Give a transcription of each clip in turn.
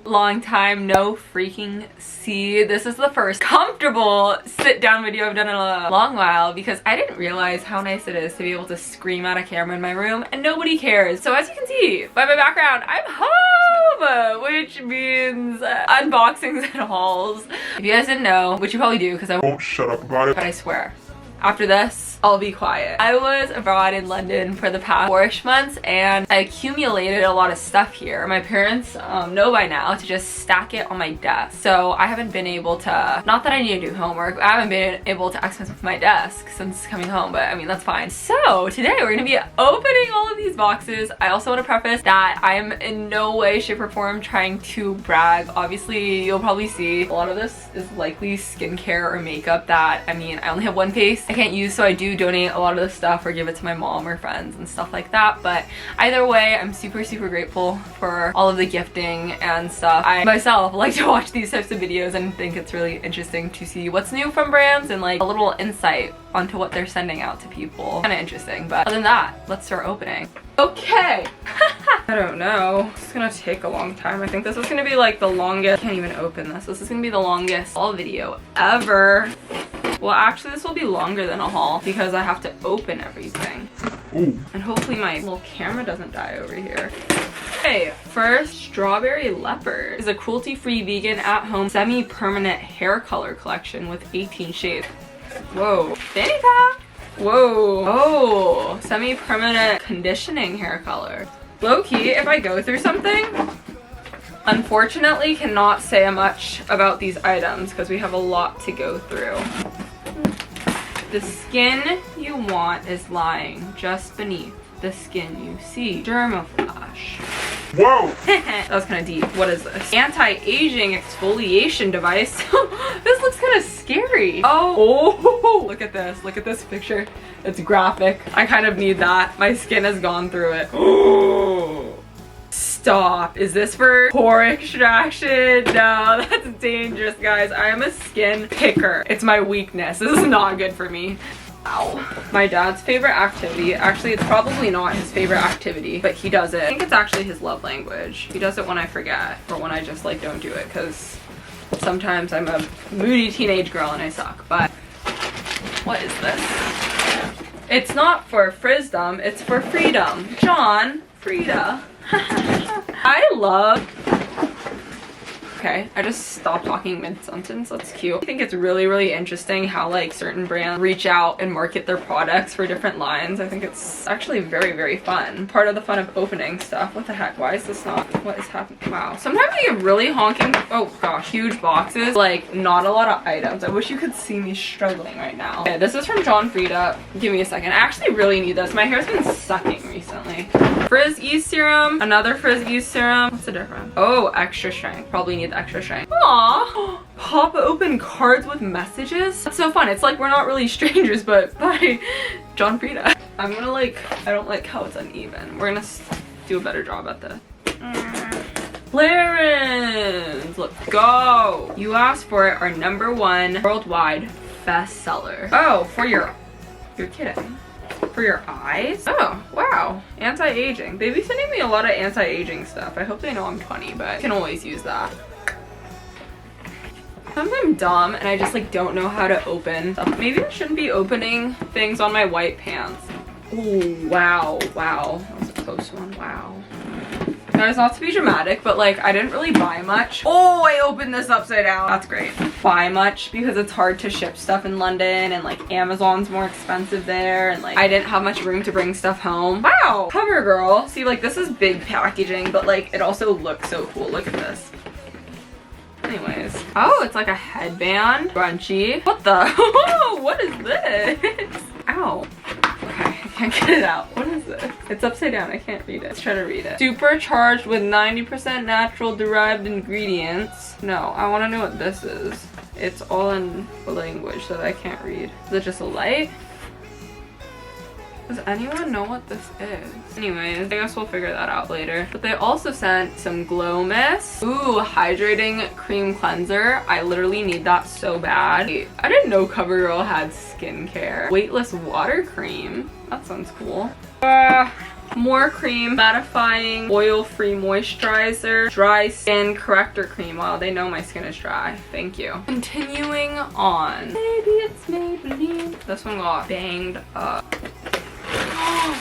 long time no freaking see. This is the first comfortable sit down video I've done in a long while because I didn't realize how nice it is to be able to scream at a camera in my room and nobody cares. So as you can see by my background, I'm home, which means unboxings and hauls. If you guys didn't know, which you probably do because I won't shut up about it, but I swear, after this, I'll be quiet. I was abroad in London for the past 4-ish months and I accumulated a lot of stuff here. My parents know by now to just stack it on my desk. So I haven't been able to, not that I need to do homework, I haven't been able to access my desk since coming home, but I mean, that's fine. So today we're gonna be opening all of these boxes. I also want to preface that I'm in no way, shape, or form trying to brag. Obviously, you'll probably see a lot of this is likely skincare or makeup that, I mean, I only have one face I can't use, so I do donate a lot of the stuff or give it to my mom or friends and stuff like that. But either way, I'm super grateful for all of the gifting and stuff. I myself like to watch these types of videos and think it's really interesting to see what's new from brands and like a little insight onto what they're sending out to people. Kind of interesting, but other than that, let's start opening. Okay. I don't know. It's gonna take a long time. I think this is gonna be like the longest. I can't even open this. This is gonna be the longest haul video ever. Well, actually, this will be longer than a haul because I have to open everything. Ooh. And hopefully my little camera doesn't die over here. Okay, first, Strawberry Leopard is a cruelty-free vegan at-home semi-permanent hair color collection with 18 shades. Whoa. Fanny pack. Whoa. Oh, semi-permanent conditioning hair color. Low-key, if I go through something, unfortunately cannot say much about these items because we have a lot to go through. The skin you want is lying just beneath the skin you see. Dermaflash. Whoa! That was kind of deep. What is this? Anti-aging exfoliation device. This looks kind of scary. Oh, look at this. Look at this picture. It's graphic. I kind of need that. My skin has gone through it. Oh. Stop. Is this for pore extraction? No, that's dangerous, guys. I am a skin picker. It's my weakness. This is not good for me. Ow. My dad's favorite activity. Actually, it's probably not his favorite activity, but he does it. I think it's actually his love language. He does it when I forget or when I just like don't do it because sometimes I'm a moody teenage girl and I suck. But what is this? It's not for frizdom, it's for freedom. John Frieda. I love... Okay, I just stopped talking mid-sentence. That's cute. I think it's really interesting how like certain brands reach out and market their products for different lines. I think it's actually very fun. Part of the fun of opening stuff. What the heck? Why is this not? What is happening? Wow. Sometimes I get really honking, oh gosh, huge boxes. Like not a lot of items. I wish you could see me struggling right now. Okay, this is from John Frieda. Give me a second. I actually really need this. My hair's been sucking recently. Frizz Ease Serum. Another Frizz Ease Serum. What's the difference? Oh, extra strength. Probably need the extra strength. Aww. Pop open cards with messages. That's so fun. It's like we're not really strangers, but by John Frieda. I'm gonna like, I don't like how it's uneven. We're gonna do a better job at this. Clarins. Let's go. You asked for it. Our #1 worldwide bestseller. Oh, for you're kidding. For your eyes? Oh, wow. Anti-aging. They've been sending me a lot of anti-aging stuff. I hope they know I'm 20, but I can always use that. Sometimes I'm dumb and I just like don't know how to open stuff. Maybe I shouldn't be opening things on my white pants. Ooh, wow. That was a close one. Wow. Guys, not to be dramatic, but like I didn't really buy much. Oh, I opened this upside down. That's great. Buy much because it's hard to ship stuff in London and like Amazon's more expensive there and like I didn't have much room to bring stuff home. Wow, CoverGirl. See, like this is big packaging, but like it also looks so cool. Look at this. Anyways. Oh, it's like a headband. Crunchy. What the? What is this? Ow. Okay, I can't get it out. What is this? It's upside down. I can't read it. Let's try to read it. Supercharged with 90% natural derived ingredients. No, I want to know what this is. It's all in a language that I can't read. Is it just a light? Does anyone know what this is? Anyways, I guess we'll figure that out later. But they also sent some Glow Mist. Ooh, hydrating cream cleanser. I literally need that so bad. I didn't know CoverGirl had skincare. Weightless water cream. That sounds cool. More cream, mattifying, oil-free moisturizer, dry skin corrector cream. Wow, they know my skin is dry. Thank you. Continuing on. Maybe it's Maybelline. This one got banged up.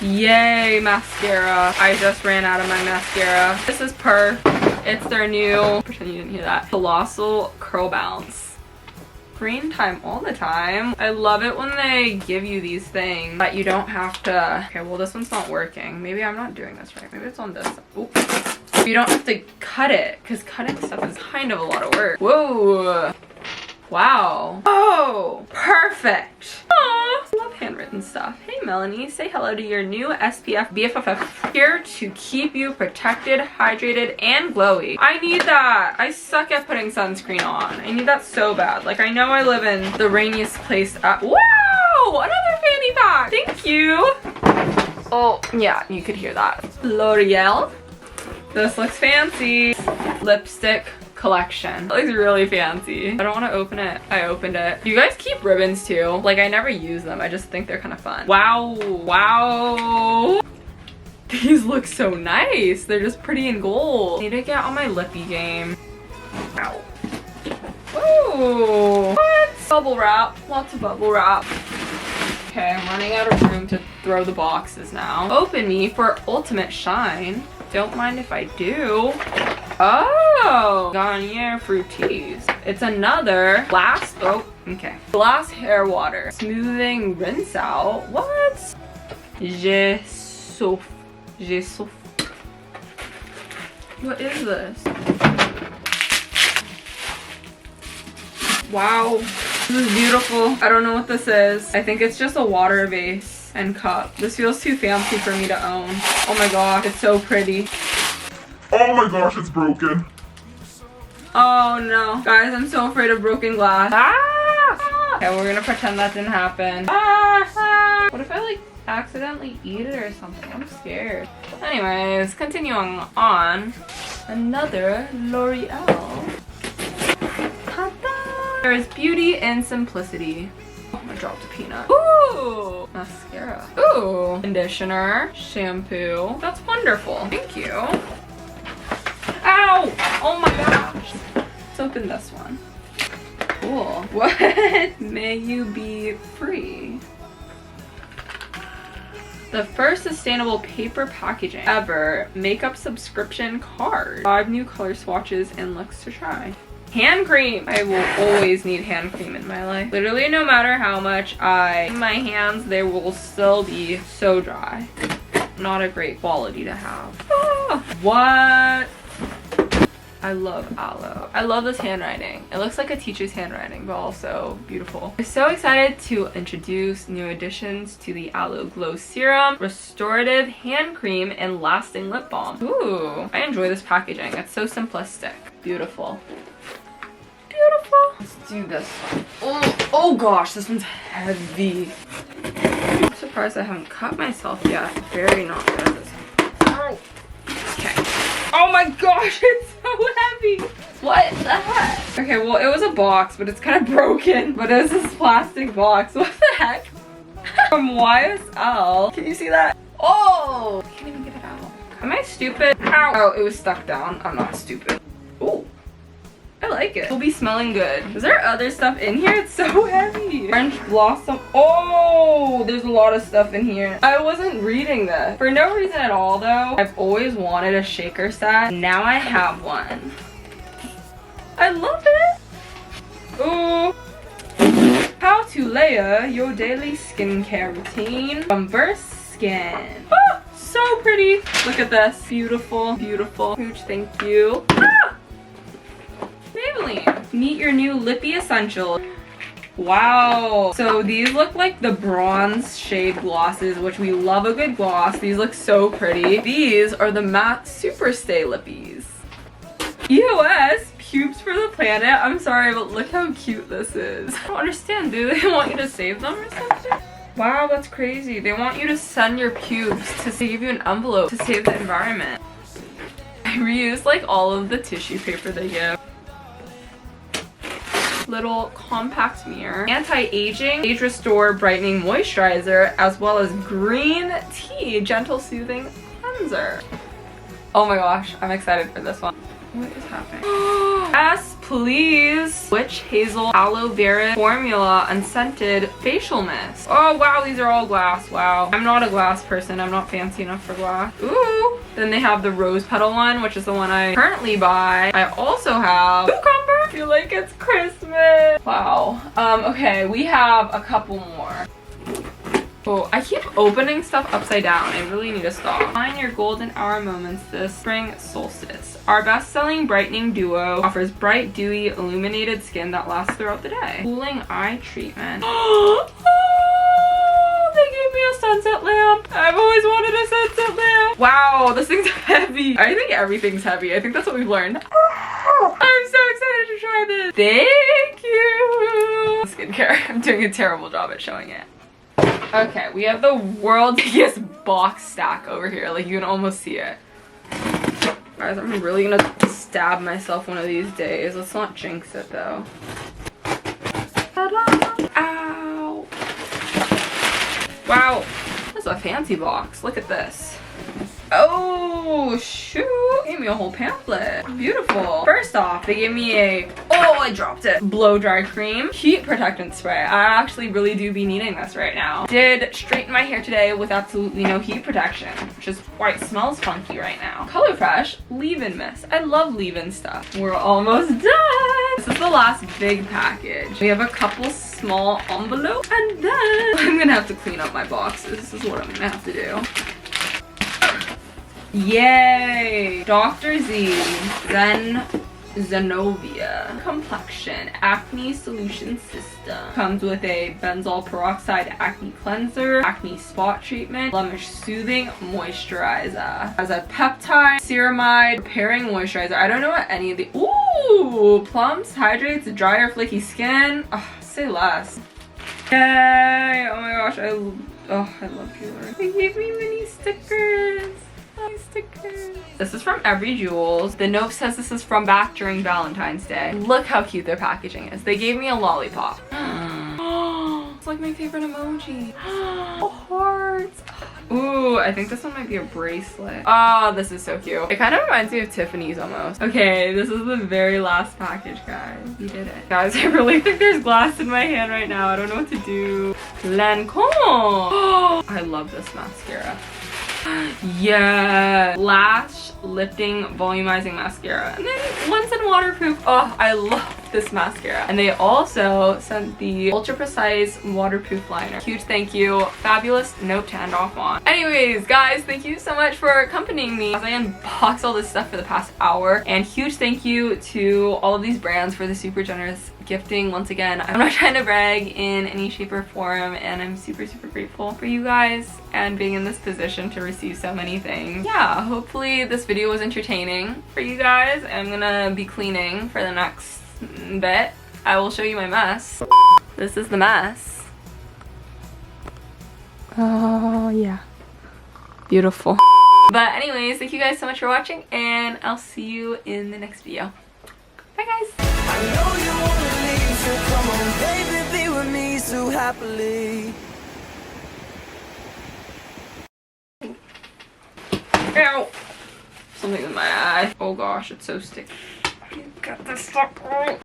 Yay, mascara. I just ran out of my mascara. This is it's their new, pretend you didn't hear that, Colossal Curl Bounce. Screen time all the time. I love it when they give you these things that you don't have to. Okay, well this one's not working. Maybe I'm not doing this right. Maybe it's on this. Oops. You don't have to cut it because cutting stuff is kind of a lot of work. Whoa. Wow. Oh, perfect. Aw, I love handwritten stuff. Hey Melanie, say hello to your new SPF BFFF. Here to keep you protected, hydrated, and glowy. I need that. I suck at putting sunscreen on. I need that so bad. Like, I know I live in the rainiest place. Wow, another fanny pack. Thank you. Oh, yeah, you could hear that. L'Oreal. This looks fancy. Lipstick collection. It looks really fancy. I don't want to open it. I opened it. You guys keep ribbons too. Like, I never use them. I just think they're kind of fun. Wow. Wow. These look so nice. They're just pretty in gold. I need to get on my lippy game. Ow. Ooh. What? Bubble wrap. Lots of bubble wrap. Okay, I'm running out of room to throw the boxes now. Open me for ultimate shine. Don't mind if I do. Oh, Garnier Fructis. It's another glass, glass hair water. Smoothing rinse out. What? Je souffle. What is this? Wow, this is beautiful. I don't know what this is. I think it's just a water base and cup. This feels too fancy for me to own. Oh my gosh, it's so pretty. Oh my gosh, it's broken. Oh no. Guys, I'm so afraid of broken glass. Ah! Okay, we're gonna pretend that didn't happen. Ah! What if I like accidentally eat it or something? I'm scared. Anyways, continuing on. Another L'Oreal. Ta-da! There is beauty in simplicity. Oh, I dropped a peanut. Ooh! Mascara. Ooh! Conditioner. Shampoo. That's wonderful. Thank you. Ow! Oh my gosh. Let's open this one. Cool. What? May you be free. The first sustainable paper packaging ever. Makeup subscription card. 5 new color swatches and looks to try. Hand cream. I will always need hand cream in my life. Literally, no matter how much I clean my hands, they will still be so dry. Not a great quality to have. Ah, what? I love aloe. I love this handwriting. It looks like a teacher's handwriting, but also beautiful. I'm so excited to introduce new additions to the Aloe Glow Serum, Restorative Hand Cream, and Lasting Lip Balm. Ooh, I enjoy this packaging. It's so simplistic. Beautiful. Beautiful. Let's do this one. Oh gosh, this one's heavy. I'm surprised I haven't cut myself yet. Very not good at this. Oh. Okay. Oh my gosh, it's so heavy. What the heck? Okay, well, it was a box, but it's kind of broken. But it's this plastic box. What the heck? From YSL. Can you see that? Oh! I can't even get it out. Am I stupid? Ow. Oh, it was stuck down. I'm not stupid. Ooh. I like it. It'll be smelling good. Is there other stuff in here? It's so heavy. French Blossom. Oh, there's a lot of stuff in here. I wasn't reading this. For no reason at all, though. I've always wanted a shaker set. Now I have one. I love it. Ooh. How to layer your daily skincare routine from Burst Skin. Oh, so pretty. Look at this. Beautiful, beautiful. Huge thank you. Ah! Maybelline. Meet your new Lippy Essentials. Wow. So these look like the bronze shade glosses, which we love a good gloss. These look so pretty. These are the matte Super Stay Lippies. EOS, pubes for the planet. I'm sorry, but look how cute this is. I don't understand. Do they want you to save them or something? Wow, that's crazy. They want you to send your pubes to give you an envelope to save the environment. I reuse like all of the tissue paper they give. little compact mirror, anti-aging, age restore brightening moisturizer, as well as green tea gentle soothing cleanser. Oh my gosh, I'm excited for this one. What is happening? Yes, please. Witch hazel aloe vera formula unscented facial mist. Oh wow, these are all glass. Wow, I'm not a glass person. I'm not fancy enough for glass. Ooh. Then they have the rose petal one, which is the one I currently buy. I also have cucumber. I feel like it's Christmas. Wow. Okay, we have a couple more. Oh, I keep opening stuff upside down. I really need to stop. Find your golden hour moments this spring solstice. Our best-selling Brightening Duo offers bright, dewy, illuminated skin that lasts throughout the day. Cooling eye treatment. Oh, they gave me a sunset lamp. I've always wanted a sunset lamp. Wow, this thing's heavy. I think everything's heavy. I think that's what we've learned. I'm so excited to try this. Thank you. Skincare. I'm doing a terrible job at showing it. Okay, we have the world's biggest box stack over here. Like, you can almost see it. Guys, I'm really gonna stab myself one of these days. Let's not jinx it, though. Ta-da! Ow! Wow, this is a fancy box. Look at this. Oh, shoot. They gave me a whole pamphlet. Beautiful. First off, they gave me a, oh, I dropped it, blow dry cream, heat protectant spray. I actually really do be needing this right now. Did straighten my hair today with absolutely no heat protection, which is why it smells funky right now. Color Fresh leave-in mist. I love leave-in stuff. We're almost done. This is the last big package. We have a couple small envelopes, and then I'm gonna have to clean up my boxes. This is what I'm gonna have to do. Yay! Dr. Z Zenovia Complexion Acne Solution System. Comes with a benzoyl peroxide acne cleanser, acne spot treatment, blemish soothing moisturizer. Has a peptide, ceramide, repairing moisturizer. I don't know what any of the, ooh! Plumps, hydrates, dry or flaky skin. Oh, say less. Yay! Oh my gosh, I love jewelry. They gave me mini stickers. Stickers. This is from Every Jewels. The note says this is from back during Valentine's Day. Look how cute their packaging is. They gave me a lollipop. It's like my favorite emoji. Hearts. Ooh, I think this one might be a bracelet. Oh, this is so cute. It kind of reminds me of Tiffany's almost. Okay, this is the very last package, guys. We did it. Guys, I really think there's glass in my hand right now. I don't know what to do. Lancome. I love this mascara. Yeah, lash lifting volumizing mascara, and then once in waterproof. Oh, I love this mascara. And they also sent the ultra precise waterproof liner. Huge thank you. Fabulous note to end off on. Anyways, guys, thank you so much for accompanying me as I unboxed all this stuff for the past hour, and huge thank you to all of these brands for the super generous gifting. Once again, I'm not trying to brag in any shape or form, and I'm super grateful for you guys and being in this position to receive so many things. Yeah, hopefully this video was entertaining for you guys. I'm gonna be cleaning for the next bit. I will show you my mess. This is the mess. Oh yeah, beautiful. But anyways, thank you guys so much for watching, and I'll see you in the next video. Bye guys. I know you wanna leave, so come on, baby, be with me so happily. Ow! Something in my eye. Oh gosh, it's so sticky. Get this stuff out.